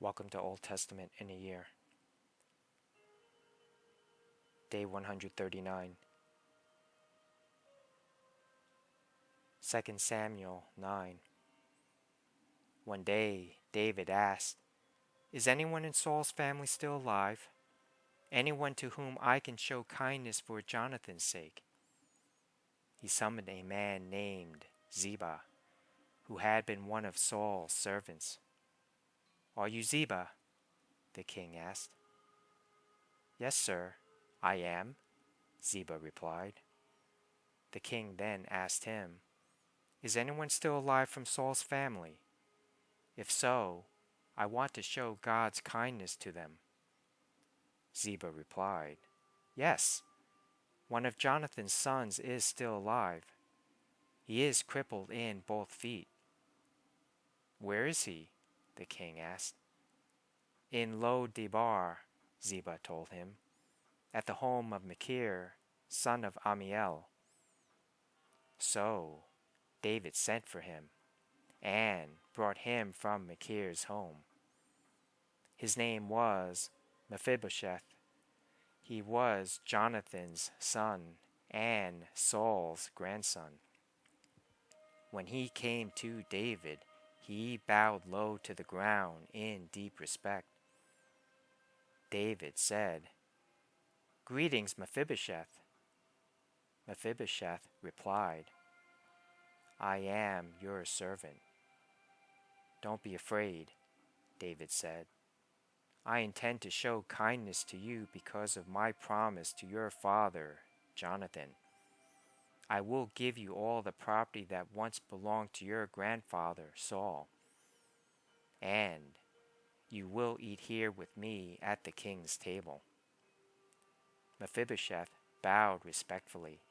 Welcome to Old Testament in a Year. Day 139. 2 Samuel 9. One day, David asked, "Is anyone in Saul's family still alive? Anyone to whom I can show kindness for Jonathan's sake?" He summoned a man named Ziba, who had been one of Saul's servants. "Are you Ziba?" the king asked. "Yes, sir, I am," Ziba replied. The king then asked him, "Is anyone still alive from Saul's family? If so, I want to show God's kindness to them." Ziba replied, "Yes, one of Jonathan's sons is still alive. He is crippled in both feet." "Where is he?" the king asked. "In Lo Debar," Ziba told him, "at the home of Machir, son of Amiel." So David sent for him and brought him from Machir's home. His name was Mephibosheth. He was Jonathan's son and Saul's grandson. When he came to David, he bowed low to the ground in deep respect. David said, "Greetings, Mephibosheth." Mephibosheth replied, "I am your servant." "Don't be afraid," David said. "I intend to show kindness to you because of my promise to your father, Jonathan. I will give you all the property that once belonged to your grandfather, Saul. And you will eat here with me at the king's table." Mephibosheth bowed respectfully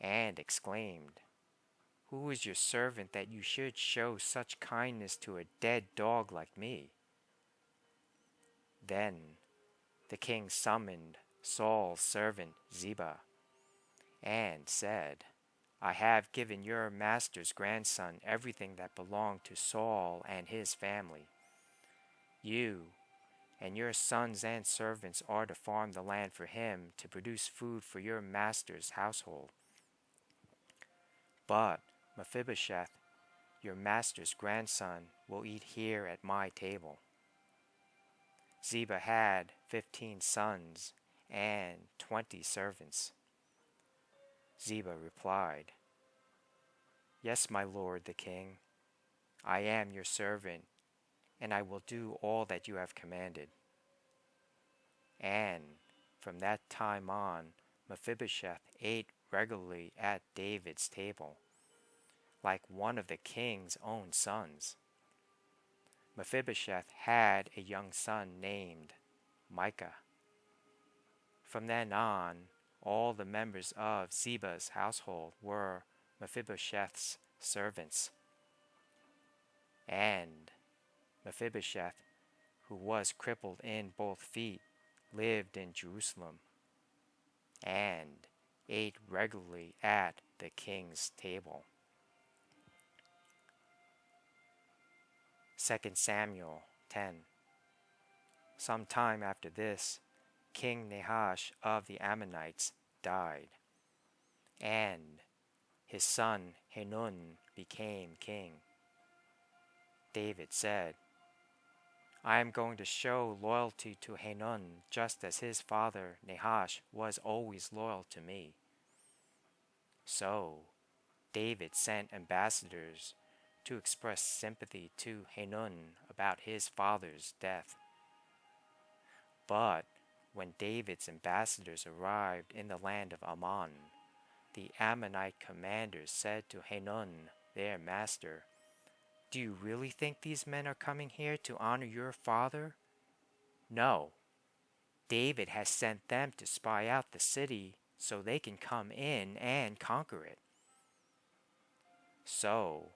and exclaimed, "Who is your servant that you should show such kindness to a dead dog like me?" Then the king summoned Saul's servant Ziba and said, "I have given your master's grandson everything that belonged to Saul and his family. You and your sons and servants are to farm the land for him to produce food for your master's household. But Mephibosheth, your master's grandson, will eat here at my table." Ziba had 15 sons and 20 servants. Ziba replied, "Yes, my lord the king, I am your servant, and I will do all that you have commanded." And from that time on, Mephibosheth ate regularly at David's table, like one of the king's own sons. Mephibosheth had a young son named Micah. From then on, all the members of Ziba's household were Mephibosheth's servants. And Mephibosheth, who was crippled in both feet, lived in Jerusalem and ate regularly at the king's table. 2 Samuel 10. Some time after this, King Nahash of the Ammonites died, and his son Hanun became king. David said, "I am going to show loyalty to Hanun just as his father Nahash was always loyal to me." So David sent ambassadors to express sympathy to Hanun about his father's death. But when David's ambassadors arrived in the land of Ammon, the Ammonite commanders said to Hanun, their master, "Do you really think these men are coming here to honor your father? No, David has sent them to spy out the city so they can come in and conquer it." So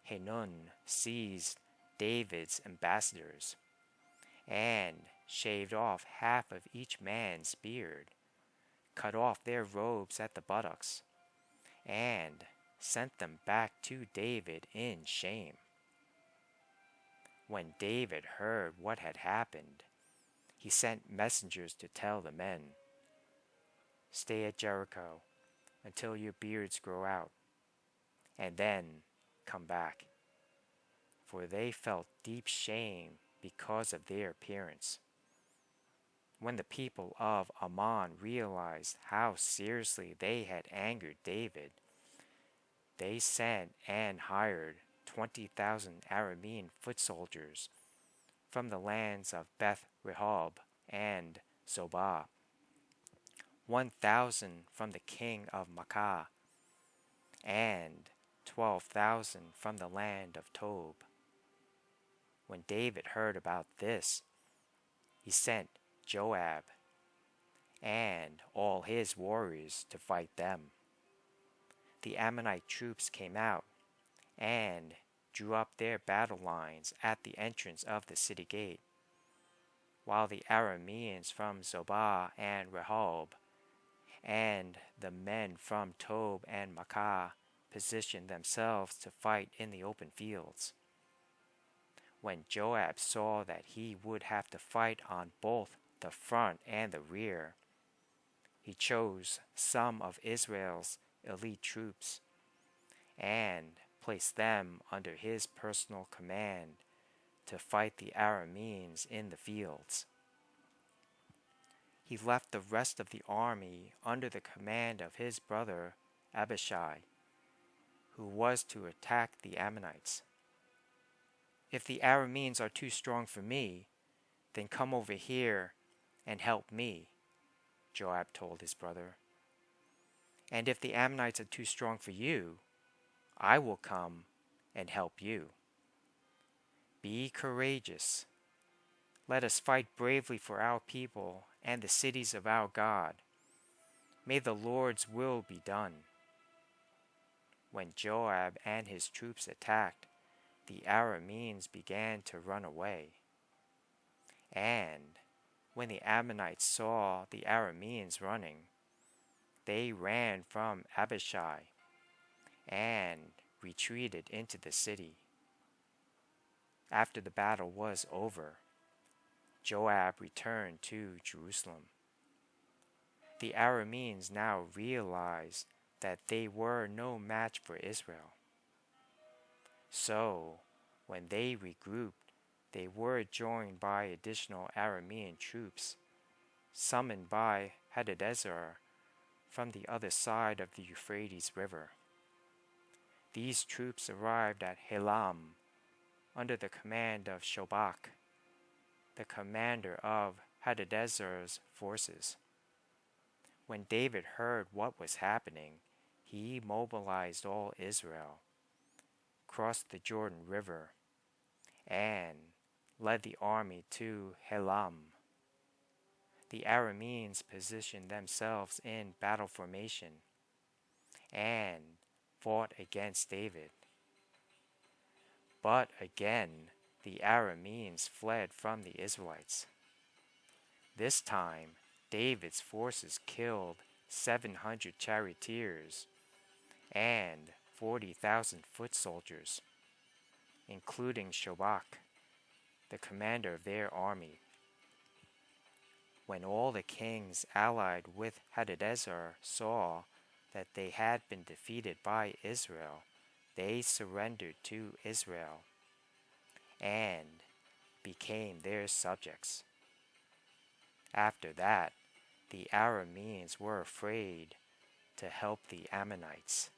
Hanun seized David's ambassadors and shaved off half of each man's beard, cut off their robes at the buttocks, and sent them back to David in shame. When David heard what had happened, he sent messengers to tell the men, "Stay at Jericho until your beards grow out, and then come back." For they felt deep shame because of their appearance. When the people of Ammon realized how seriously they had angered David, they sent and hired 20,000 Aramean foot soldiers from the lands of Beth Rehob and Zobah, 1,000 from the king of Makkah, and 12,000 from the land of Tob. When David heard about this, he sent Joab and all his warriors to fight them. The Ammonite troops came out and drew up their battle lines at the entrance of the city gate, while the Arameans from Zobah and Rehob and the men from Tob and Makkah positioned themselves to fight in the open fields. When Joab saw that he would have to fight on both the front and the rear, he chose some of Israel's elite troops and placed them under his personal command to fight the Arameans in the fields. He left the rest of the army under the command of his brother Abishai, who was to attack the Ammonites. "If the Arameans are too strong for me, then come over here and help me," Joab told his brother. "And if the Ammonites are too strong for you, I will come and help you. Be courageous. Let us fight bravely for our people and the cities of our God. May the Lord's will be done." When Joab and his troops attacked, the Arameans began to run away. And when the Ammonites saw the Arameans running, they ran from Abishai and retreated into the city. After the battle was over, Joab returned to Jerusalem. The Arameans now realized that they were no match for Israel. So, when they regrouped, they were joined by additional Aramean troops, summoned by Hadadezer from the other side of the Euphrates River. These troops arrived at Helam under the command of Shobach, the commander of Hadadezer's forces. When David heard what was happening, he mobilized all Israel, crossed the Jordan River, and led the army to Helam. The Arameans positioned themselves in battle formation and fought against David. But again, the Arameans fled from the Israelites. This time, David's forces killed 700 charioteers and 40,000 foot soldiers, including Shobach, the commander of their army. When all the kings allied with Hadadezer saw that they had been defeated by Israel, they surrendered to Israel and became their subjects. After that, the Arameans were afraid to help the Ammonites.